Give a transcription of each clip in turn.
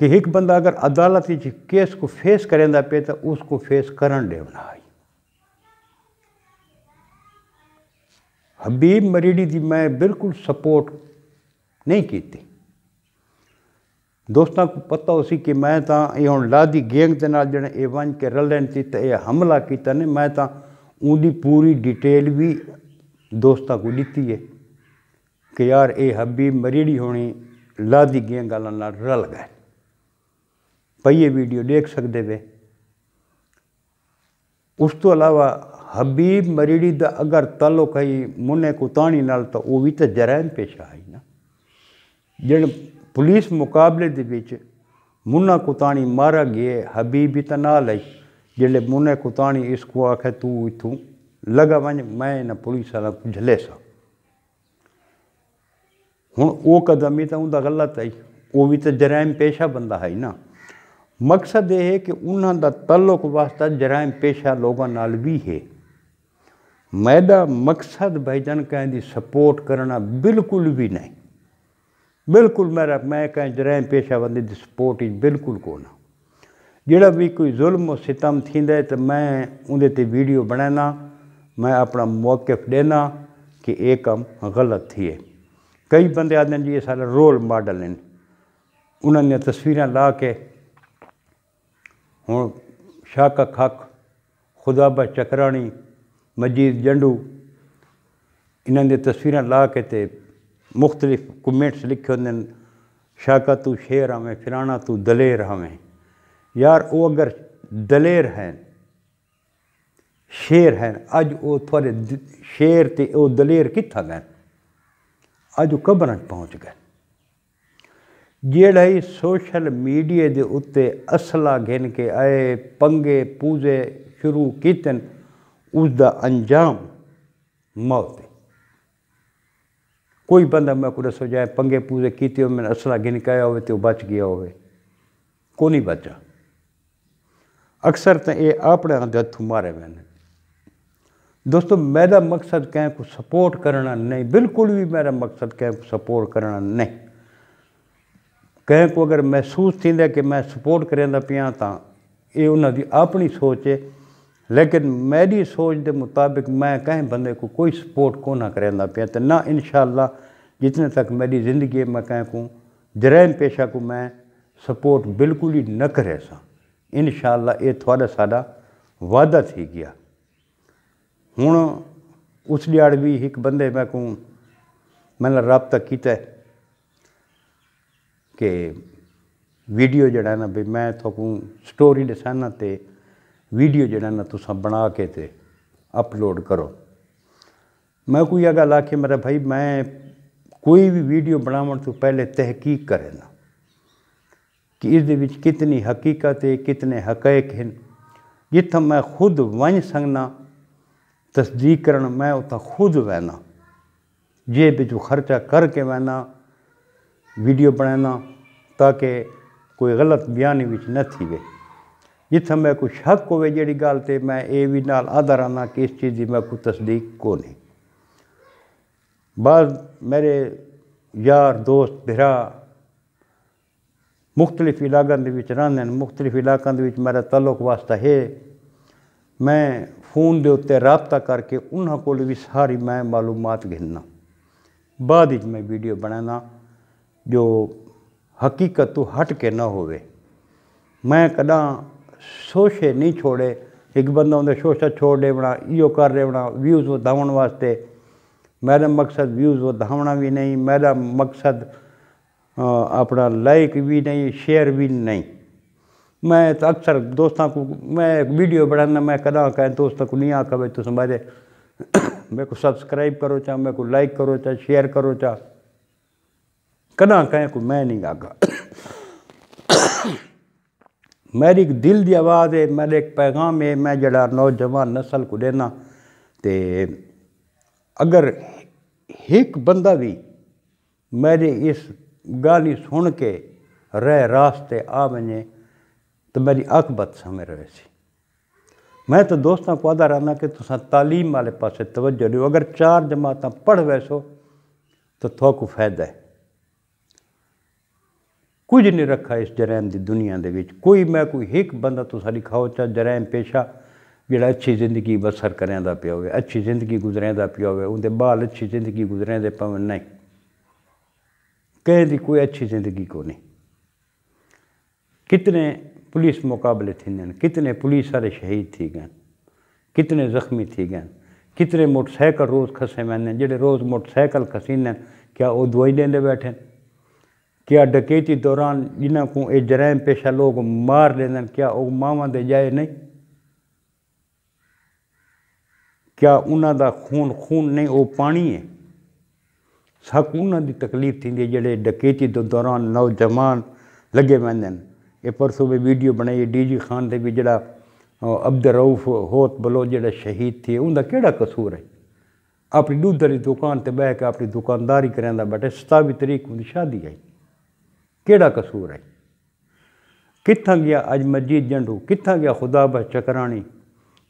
کہ ایک بندہ اگر عدالت کیس کو فیس کریں پہ تو اس کو فیس کرن دینا ہے۔ حبیب مریڑی دی میں بالکل سپورٹ نہیں کیتی۔ دوستاں کو پتہ ہو سی کہ میں تا یہ ہن لادی گینگ دے نال جڑے اے ون کے رلن سی تے یہ حملہ کیتا نے، میں تا ان دی پوری ڈیٹیل بھی دوستاں کو دتی ہے کہ یار اے حبیب مریڑی ہونی لادی گینگ والے نال رل گئے۔ پئی یہ ویڈیو دیکھ سکتے وے۔ اس تو علاوہ حبیب مریڑی دا اگر تعلق ہے منع کوتانی نال تو وہ بھی تو جرائم پیشہ ہے نا۔ جن پولیس مقابلے دے وچ منع کوتانی مارا گئے، حبیب بھی تو نال ہے، جلے منع کوتانی اس کو آکھے تو اتوں لگا ون میں نہ پولیس والا کو جھلے سا۔ ہن وہ قدم ہی تو ان دا غلط ہے، وہ بھی تو جرائم پیشہ بندہ ہے نا۔ مقصد یہ ہے کہ انہاں دا تعلق واسطہ جرائم پیشہ لوگوں نال بھی ہے۔ میرا مقصد بھائی جان کہیں دی سپورٹ کرنا بالکل بھی نہیں، بالکل میں کہیں جرائم پیشہ بندے دی سپورٹ بالکل کو نہ۔ جڑا بھی کوئی ظلم و ستم تھیندا ہے تو میں اندے تے ویڈیو بنانا، میں اپنا موقف دینا کہ یہ کام غلط تھی ہے۔ کئی بندے آتے ہیں جی یہ سارے رول ماڈل ہیں، انہوں نے تصویریں لا کے ہوں شاکا کھک، خدا با چکرانی، مجید جنڈو، انہوں نے تصویریں لا کے تے مختلف کمنٹس لکھے ہوتے ہیں، شاکا تو شیر ہمیں، فلانا تو دلیر ہمیں۔ یار وہ اگر دلیر ہیں، شیر ہیں، اج وہ تھوڑے شیر تے وہ دلیر کتھا گئے؟ اج وہ قبرن پہنچ گئے۔ جیڑا ہی سوشل میڈیا دے اتے اسلحہ گھن کے آئے، پنگے پوزے شروع کیتن، اس دا انجام موت ہے۔ کوئی بندہ میں کو دسو جائے پنگے پوزے کیتے ہو، میں نے اسلحہ گھن کے آیا ہوئے تو بچ گیا ہوئے، کو نہیں بچا۔ اکثر تو یہ اپنے ہاتھوں مارے میں نے۔ دوستو میرا مقصد کہیں کو سپورٹ کرنا نہیں، بالکل بھی میرا مقصد کہیں کو سپورٹ کرنا نہیں۔ کہیں کو اگر محسوس تھی کہ میں سپورٹ کریں پیا تو یہ انہوں دی اپنی سوچ ہے، لیکن میری سوچ دے مطابق میں کہیں بندے کو کوئی سپورٹ کو نہ کریں پیا تو نہ انشاءاللہ جتنے تک میری زندگی میں کہیں کو جرائم پیشہ کو میں سپورٹ بالکل ہی نہ کرے سا۔ انشاءاللہ یہ تھوڑا ساڑا وعدہ تھی گیا۔ ہوں اس لیے بھی ایک بندے میں نے رابطہ کیتا ہے کہ ویڈیو جڑا ہے نا بھی میں تھوکوں سٹوری دسانا تے ویڈیو جڑا ہے نا تساں بنا کے تے اپلوڈ کرو۔ میں کوئی یہ گل آکھے میرا بھائی میں کوئی بھی ویڈیو بناون تو پہلے تحقیق کرے نا کہ اس دے وچ کتنی حقیقت ہے، کتنے حقائق ہیں، جتھا میں خود ون سکنا تصدیق کرنا میں اتنا خود وینا، جے بچو خرچہ کر کے وینا ویڈیو بنانا تاکہ کوئی غلط بیانی وچ نہ تھی وے۔ جتھا میں کوئی شک ہوئے جیڑی گال تے میں اے بھی نال آدھا رہنا کہ اس چیز دی میں کوئی تصدیق کو نہیں۔ بعض میرے یار دوست بھرا مختلف علاقوں دے وچ رہندے ہیں، مختلف علاقوں دے وچ میرا تعلق واسطہ ہے، میں فون دے اتے رابطہ کر کے انہاں کو بھی ساری میں معلومات گھننا، بعد ہی میں ویڈیو بنانا جو حقیقت تو ہٹ کے نہ ہوئے۔ میں کداں سوچے نہیں چھوڑے، ایک بندہ ہوندے سوچا چھوڑ دے بنا ایو کر دے بنا ویوز ودھاون واسطے۔ میرا مقصد ویوز ودھاونا بھی نہیں، میرا مقصد اپنا لائک بھی نہیں، شیئر بھی نہیں۔ میں تو اکثر دوستاں کو میں ویڈیو بنانا میں کداں کہیں دوستاں کو نہیں آکھا بھائی تساں میرے کو سبسکرائب کرو چاہ میرے کو لائک کرو چاہ شیئر کرو چاہ، کداں کہیں کو میں نہیں آگا۔ میری ایک دل دی آواز ہے، میرے ایک پیغام ہے، میں جڑا نوجوان نسل کو دینا تے اگر ایک بندہ بھی میرے اس گالی سن کے رہ راستے آ ونجے تو میری عاقبت سمجھ رہے سی۔ میں تو دوستاں کو آدھا رہنا کہ تساں تعلیم والے پاسے توجہ دیو، اگر 4 جماعتاں پڑھ ویسو تو تھوکو فائدہ ہے۔ کچھ نہیں رکھا اس جرائم دی دنیا دے وچ کوئی میں کوئی ایک بندہ تساں لکھاؤ چا جرائم پیشہ جڑا اچھی زندگی بسر کریں دا پیا ہوئے اچھی زندگی گزریں دا پیا ہوئے ان دے بال اچھی زندگی گزریں دے پاون نہیں کہیں دی کوئی اچھی زندگی کو نہیں کتنے پولیس مقابلے تھیں کتنے پولیس والے شہید تھی گئے کتنے زخمی تھی گئے کتنے موٹر سائیکل روز کھسے میں جڑے روز موٹر سائیکل کھسین کیا وہ دوائی لیندے بیٹھے کیا ڈکیتی دوران جنہاں کو یہ جرائم پیشہ لوگ مار لیندن کیا وہ ماواں دے جائے نہیں کیا انہاں دا خون نہیں وہ پانی ہے سک انہاں دی تکلیف تھی جڑے ڈکیتی دوران نوجوان لگے ویندن یہ پرسوں میں ویڈیو بنائی ڈی جی خان دے بھی جڑا عبدالرؤف ہوت بلو جڑا شہید تھی ان دا کیڑا قصور ہے اپنی دودھ والی دکان تے بہ کے اپنی دکانداری کریں دا بیٹھے 27 تاریخ ان دی شادی آئی کیڑا قصور ہے کتھاں گیا اج مجید جنڈو کتھاں گیا خدا بخش چکرانی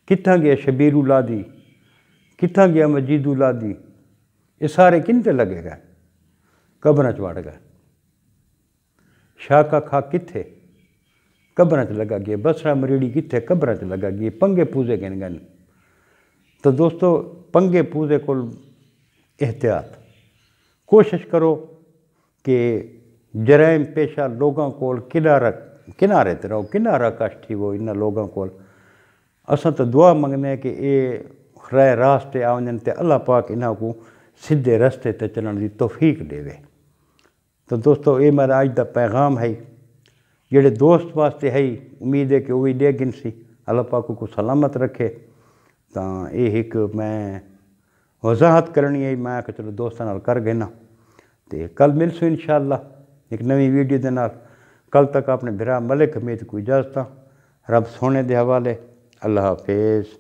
کتھاں گیا شبیر اولادی کتھاں گیا مجید اولادی یہ سارے کن تے لگے گئے قبراں چ وڑ گئے شاکا کھا کتھے قبراں چ لگا گیا بسرا مریڑی کتھے قبراں چ لگا گیا پنگے پوزے گن گن تو دوستو پنگے پوزے کو احتیاط کوشش کرو کہ جرائم پیشہ لوگاں کول کنارے تے رہو کنارہ کش تھی وہ انہاں لوگاں کول اساں تو دعا منگنے ہیں کہ اے خرائے راستے آونن تے اللہ پاک انہاں کو سدھے رستے تے چلن دی توفیق دے وے تو دوستو یہ میرا اج دا پیغام ہے جڑے دوست واسطے ہے امید ہے کہ وہی دے گن سی اللہ پاک کو سلامت رکھے تو یہ ایک میں وضاحت کرنی ہے میں کہ چلو دوستاں نال کر گئے نا تے کل ملسو انشاءاللہ ایک نوی ویڈیو دے نال کل تک اپنے بھرا ملک حمید کو اجازت رب سونے دے حوالے اللہ حافظ